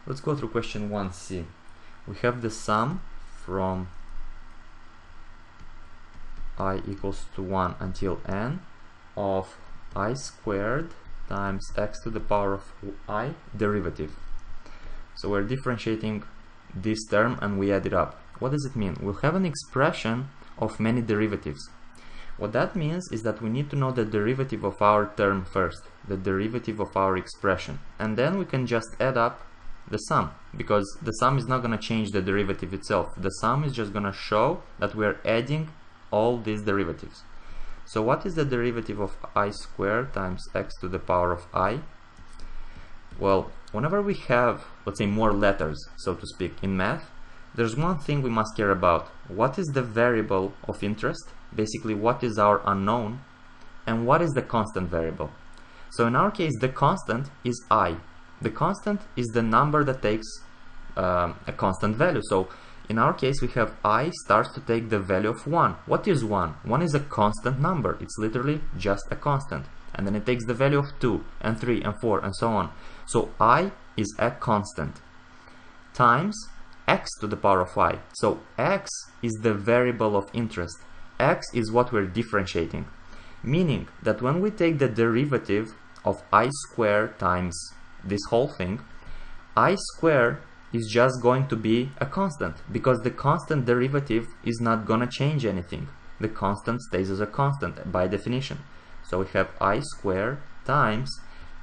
Let's go through question 1c. We have the sum from I equals to 1 until n of I squared times x to the power of I derivative. So we're differentiating this term and we add it up. What does it mean? We'll have an expression of many derivatives. What that means is that we need to know the derivative of our term first, the derivative of our expression, and then we can just add up the sum, because the sum is not going to change the derivative itself. The sum is just going to show that we're adding all these derivatives. So what is the derivative of I squared times x to the power of I? Well, whenever we have, let's say, more letters, so to speak, in math, there's one thing we must care about. What is the variable of interest? Basically, what is our unknown? And what is the constant variable? So in our case, the constant is I. The constant is the number that takes a constant value. So in our case, we have I starts to take the value of 1. What is 1? 1 is a constant number. It's literally just a constant. And then it takes the value of 2 and 3 and 4 and so on. So I is a constant times x to the power of I. So x is the variable of interest. X is what we're differentiating. Meaning that when we take the derivative of I squared times this whole thing, I squared is just going to be a constant, because the constant derivative is not gonna change anything. The constant stays as a constant by definition. So we have I squared times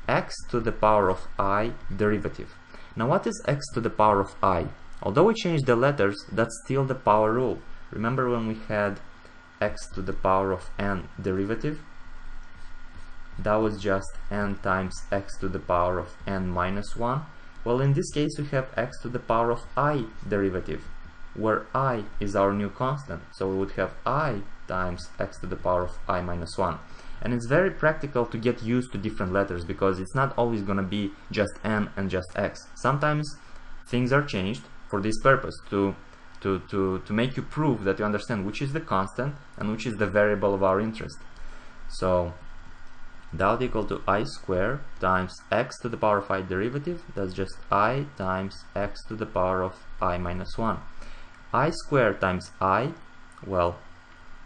x to the power of I derivative. Now what is x to the power of I? Although we changed the letters, that's still the power rule. Remember when we had x to the power of n derivative? That was just n times x to the power of n minus 1. Well, in this case we have x to the power of I derivative, where I is our new constant. So we would have I times x to the power of I minus 1. And it's very practical to get used to different letters, because it's not always going to be just n and just x. Sometimes things are changed for this purpose, to make you prove that you understand which is the constant and which is the variable of our interest. So that would equal to I squared times x to the power of I derivative. That's just I times x to the power of I minus 1. I squared times I, well,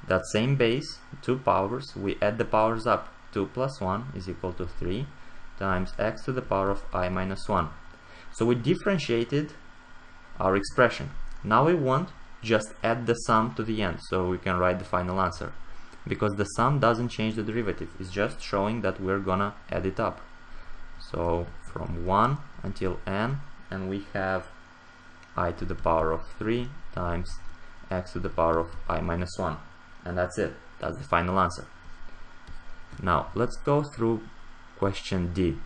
that same base, 2 powers, we add the powers up. 2 plus 1 is equal to 3 times x to the power of I minus 1. So we differentiated our expression. Now we want just add the sum to the end, so we can write the final answer. Because the sum doesn't change the derivative, it's just showing that we're gonna add it up. So from 1 until n, and we have I to the power of 3 times x to the power of I minus 1. And that's it. That's the final answer. Now let's go through question D.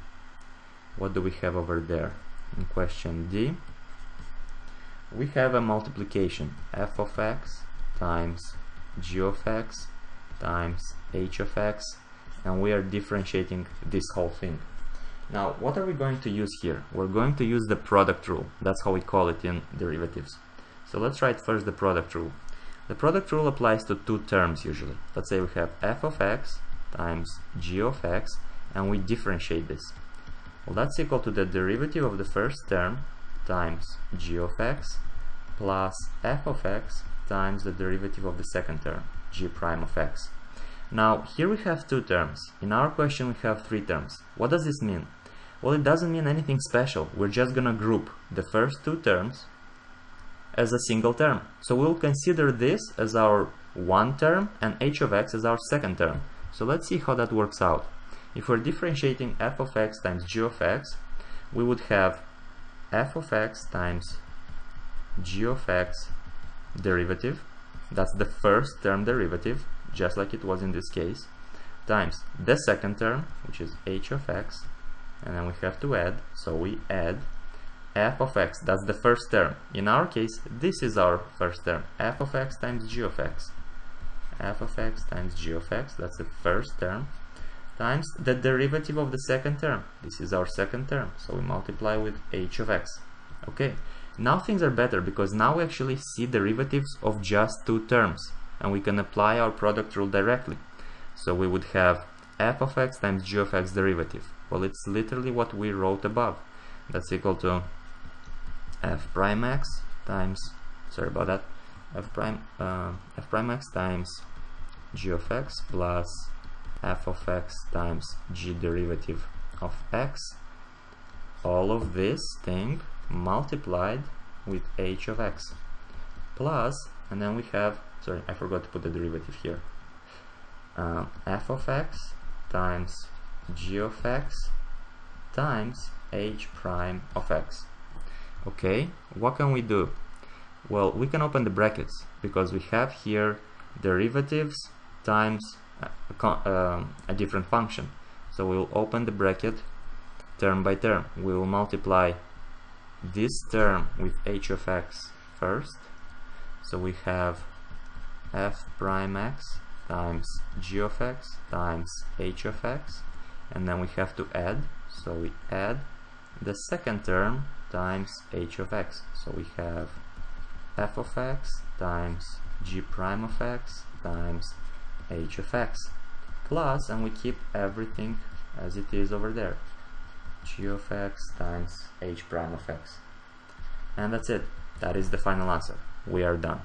What do we have over there? In question D, we have a multiplication, f of x times g of x times h of x, and we are differentiating this whole thing. Now what are we going to use here? We're going to use the product rule. That's how we call it in derivatives. So let's write first the product rule. The product rule applies to 2 terms usually. Let's say we have f of x times g of x, and we differentiate this. Well, that's equal to the derivative of the first term times g of x plus f of x times the derivative of the second term, g prime of x. Now here we have 2 terms. In our question we have 3 terms. What does this mean? Well, it doesn't mean anything special. We're just gonna group the first 2 terms as a single term. So we'll consider this as our one term and h of x as our second term. So let's see how that works out. If we're differentiating f of x times g of x, we would have f of x times g of x derivative, that's the first term derivative, just like it was in this case, times the second term, which is h of x, and then we have to add, so we add f of x, that's the first term. In our case, this is our first term, f of x times g of x. F of x times g of x, that's the first term, times the derivative of the second term. This is our second term, so we multiply with h of x. Okay, now things are better, because now we actually see derivatives of just 2 terms, and we can apply our product rule directly. So we would have f of x times g of x derivative. Well, it's literally what we wrote above. That's equal to f prime x times, sorry about that, f prime x times g of x plus f of x times g derivative of x, all of this thing multiplied with h of x, plus, and then we have, sorry, I forgot to put the derivative here, f of x times g of x times h prime of x. Okay, what can we do? Well, we can open the brackets because we have here derivatives times a different function. So we'll open the bracket term by term. We will multiply this term with h of x first. So we have f prime x times g of x times h of x, and then we have to add. So we add the second term times h of x. So we have f of x times g prime of x times h of x, plus, and we keep everything as it is over there, g of x times h prime of x. And that's it. That is the final answer. We are done.